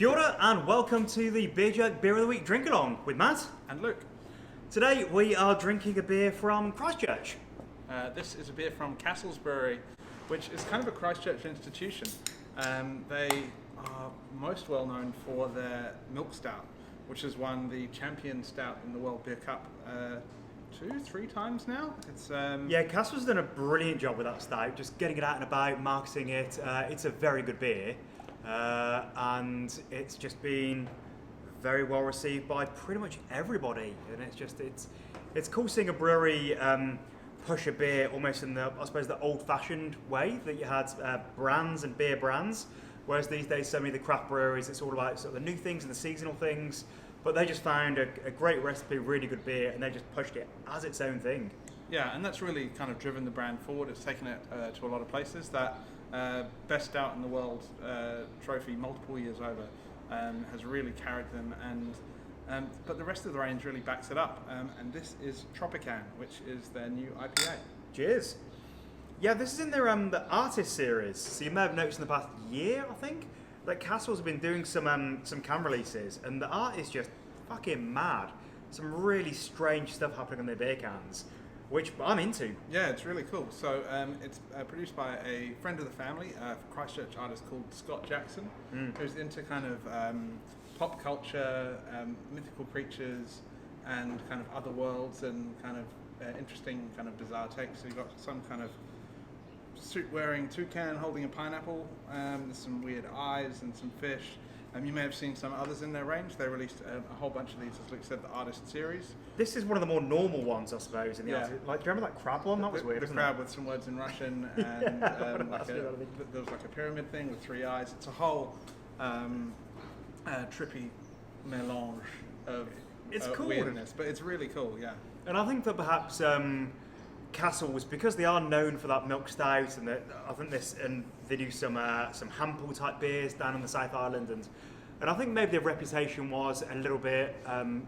Kia ora and welcome to the Beer Jerk Beer of the Week drink along with Matt and Luke. Today we are drinking a beer from Christchurch. This is a beer from Cassels Brewery, which is kind of a Christchurch institution. They are most well known for their milk stout, which has won the champion stout in the World Beer Cup 2-3 times now. Yeah, Cassels done a brilliant job with that stout, just getting it out and about, marketing it. It's a very good beer. And it's just been very well received by pretty much everybody, and it's cool seeing a brewery push a beer almost in the, I suppose, the old-fashioned way that you had brands and beer brands, whereas these days so many of the craft breweries, it's all about sort of the new things and the seasonal things, but they just found a great recipe, really good beer, and they just pushed it as its own thing. Yeah, and that's really kind of driven the brand forward. It's taken it to a lot of places. That best stout in the world trophy multiple years over has really carried them, and but the rest of the range really backs it up. And this is Tropican, which is their new IPA. Cheers. Yeah, this is in their the artist series. So you may have noticed in the past year, I think, that Cassels have been doing some can releases, and the art is just fucking mad. Some really strange stuff happening on their beer cans, which I'm into. Yeah, it's really cool. So it's produced by a friend of the family, a Christchurch artist called Scott Jackson, who's into kind of pop culture, mythical creatures, and kind of other worlds, and kind of interesting, kind of bizarre takes. So you've got some kind of suit-wearing toucan holding a pineapple. There's some weird eyes and some fish. You may have seen some others in their range. They released a whole bunch of these, as Luke said, the artist series. This is one of the more normal ones, I suppose. In the artist. Like, do you remember that crab one? That was weird. The crab with some words in Russian, and there was like a pyramid thing with 3 eyes. It's a whole trippy melange of cool. weirdness, but it's really cool. Yeah. And I think that perhaps Cassels, because they are known for that milk stout, and I think they do some Hampel type beers down on the South Island, and I think maybe their reputation was a little bit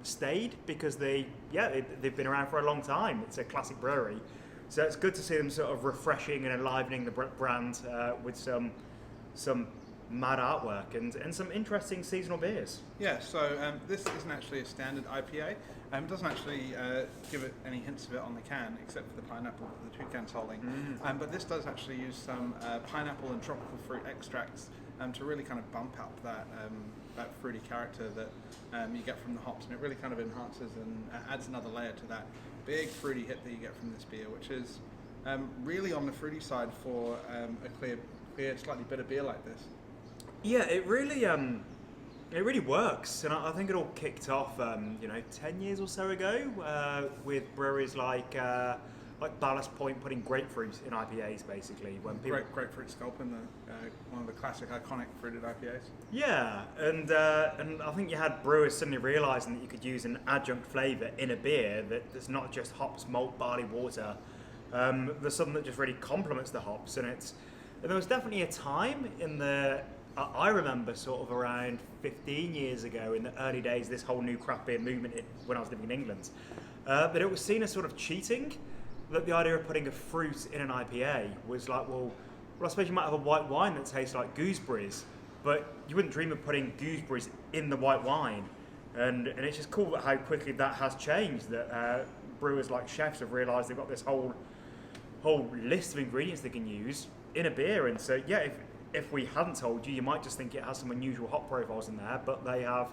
stayed because they've been around for a long time. It's a classic brewery, so it's good to see them sort of refreshing and enlivening the brand with some mad artwork and some interesting seasonal beers. Yeah, so this isn't actually a standard IPA. It doesn't actually give it any hints of it on the can, except for the pineapple that the toucan's holding. But this does actually use some pineapple and tropical fruit extracts to really kind of bump up that fruity character that you get from the hops, and it really kind of enhances and adds another layer to that big fruity hit that you get from this beer, which is really on the fruity side for a clear, slightly bitter beer like this. Yeah, it really works, and I think it all kicked off, 10 years or so ago, with breweries like Ballast Point putting grapefruit in IPAs, basically. When people grapefruit Sculpin, one of the classic iconic fruited IPAs. Yeah, and I think you had brewers suddenly realising that you could use an adjunct flavour in a beer that's not just hops, malt, barley, water. There's something that just really complements the hops, and there was definitely a time I remember sort of around 15 years ago, in the early days, this whole new craft beer movement when I was living in England, that it was seen as sort of cheating, that the idea of putting a fruit in an IPA was like, well, I suppose you might have a white wine that tastes like gooseberries, but you wouldn't dream of putting gooseberries in the white wine. And it's just cool how quickly that has changed, that brewers like chefs have realised they've got this whole list of ingredients they can use in a beer. And so, yeah, if we hadn't told you, you might just think it has some unusual hop profiles in there, but they have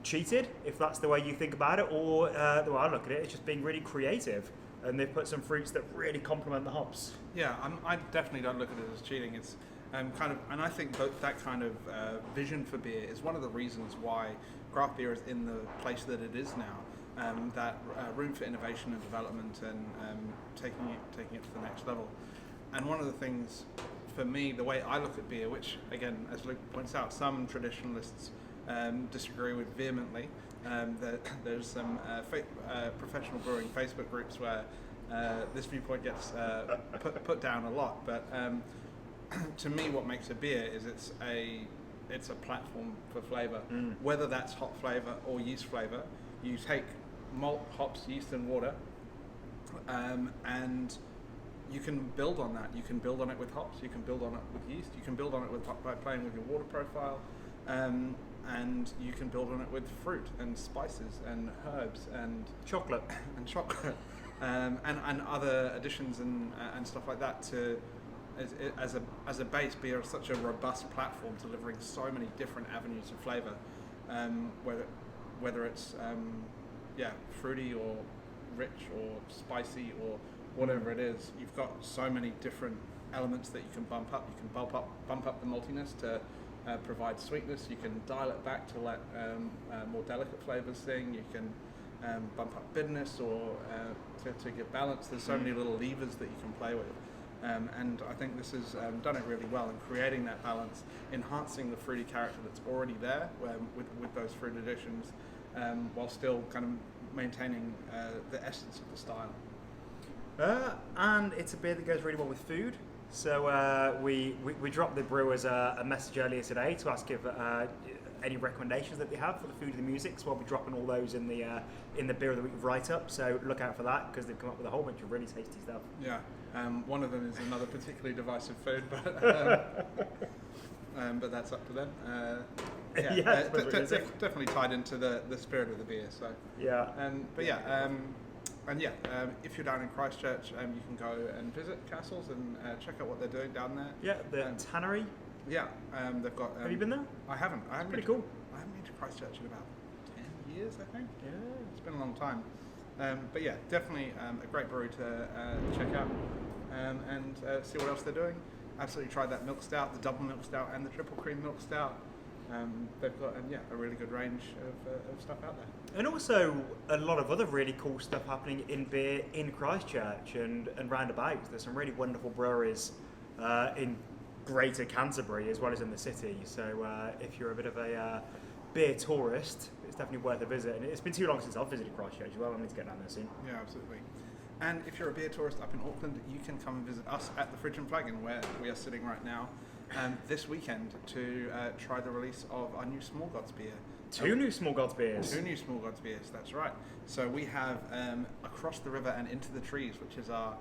cheated, if that's the way you think about it, or the way I look at it, it's just being really creative, and they've put some fruits that really complement the hops. Yeah, I definitely don't look at it as cheating. It's and I think that kind of vision for beer is one of the reasons why craft beer is in the place that it is now. That room for innovation and development, and taking it to the next level. And one of the things, for me, the way I look at beer, which again, as Luke points out, some traditionalists disagree with vehemently. There's some professional brewing Facebook groups where this viewpoint gets put down a lot. But to me, what makes a beer is it's a platform for flavour. Whether that's hop flavour or yeast flavour, you take malt, hops, yeast, and water, and you can build on that. You can build on it with hops, you can build on it with yeast, you can build on it by playing with your water profile. and you can build on it with fruit and spices and herbs and chocolate and other additions and stuff like that to as a base be such a robust platform, delivering so many different avenues of flavour, whether it's fruity or rich or spicy or whatever it is. You've got so many different elements that you can bump up. You can bump up the maltiness to provide sweetness. You can dial it back to let more delicate flavours sing. You can bump up bitterness or to give balance. There's so many little levers that you can play with. And I think this has done it really well in creating that balance, enhancing the fruity character that's already there with those fruit additions, while still kind of maintaining the essence of the style. And it's a beer that goes really well with food. So we dropped the brewers a message earlier today to ask if any recommendations that they have for the food and the music. So we'll be dropping all those in the beer of the week write up. So look out for that, because they've come up with a whole bunch of really tasty stuff. Yeah, one of them is another particularly divisive food, but that's up to them. Definitely tied into the spirit of the beer. So yeah, if you're down in Christchurch, you can go and visit Cassels and check out what they're doing down there. Yeah, the tannery. Yeah, they've got. Have you been there? I haven't. Pretty cool. I haven't been to Christchurch in about 10 years, I think. Yeah, it's been a long time. But yeah, definitely a great brewery to check out and see what else they're doing. Absolutely tried that milk stout, the double milk stout, and the triple cream milk stout. They've got a really good range of stuff out there. And also a lot of other really cool stuff happening in beer in Christchurch and roundabouts. There's some really wonderful breweries in Greater Canterbury as well as in the city. So if you're a bit of a beer tourist, it's definitely worth a visit. And it's been too long since I've visited Christchurch as well. I need to get down there soon. Yeah, absolutely. And if you're a beer tourist up in Auckland, you can come and visit us at the Fridge and Flagon, where we are sitting right now, this weekend to try the release of our new Small Gods beer. Two new Small Gods beers. Two new Small Gods beers, that's right. So we have Across the River and Into the Trees, which is our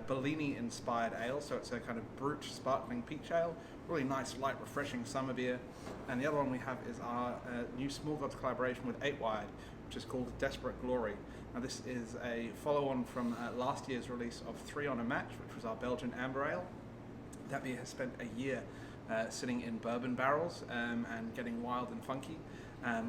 Bellini-inspired ale. So it's a kind of brut sparkling peach ale, really nice, light, refreshing summer beer. And the other one we have is our new Small Gods collaboration with 8 Wired, which is called Desperate Glory. Now this is a follow-on from last year's release of 3 on a Match, which was our Belgian amber ale. That beer has spent a year sitting in bourbon barrels and getting wild and funky.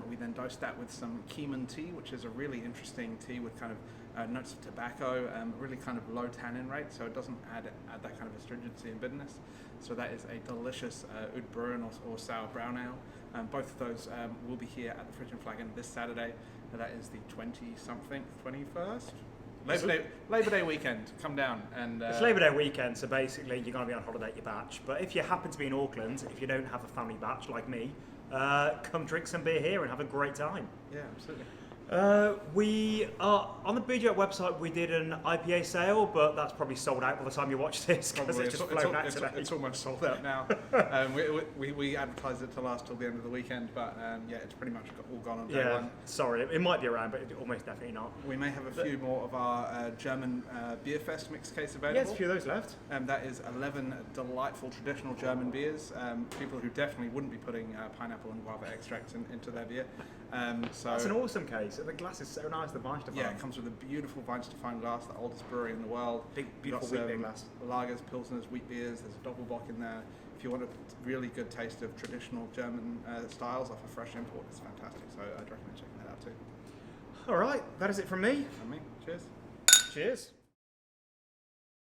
We then dosed that with some Keeman tea, which is a really interesting tea with kind of notes of tobacco, really kind of low tannin rate, so it doesn't add that kind of astringency and bitterness. So that is a delicious Oud Bruin or sour brown ale. Both of those will be here at the Fridge and Flagon this Saturday. That is the 21st? Labor Day weekend. Come down and it's Labor Day weekend, so basically you're going to be on holiday at your batch. But if you happen to be in Auckland, if you don't have a family batch like me, come drink some beer here and have a great time. Yeah, absolutely. We are on the BOTW website. We did an IPA sale, but that's probably sold out by the time you watch this. It's almost sold out now. We advertised it to last till the end of the weekend, but it's pretty much all gone on day one. Sorry, it might be around, but almost definitely not. We may have a few more of our German Beer Fest mixed case available. Yes, a few of those left. That is 11 delightful traditional German beers. People who definitely wouldn't be putting pineapple and guava extracts into their beer. So that's an awesome case. The glass is so nice, the Weinstefan. Yeah, it comes with a beautiful Weinstefan glass, the oldest brewery in the world. Beautiful wheat beer glass. Lagers, pilsners, wheat beers. There's a Doppelbock in there. If you want a really good taste of traditional German styles off a fresh import, it's fantastic. So I'd recommend checking that out too. All right, that is it from me. From me. Cheers. Cheers.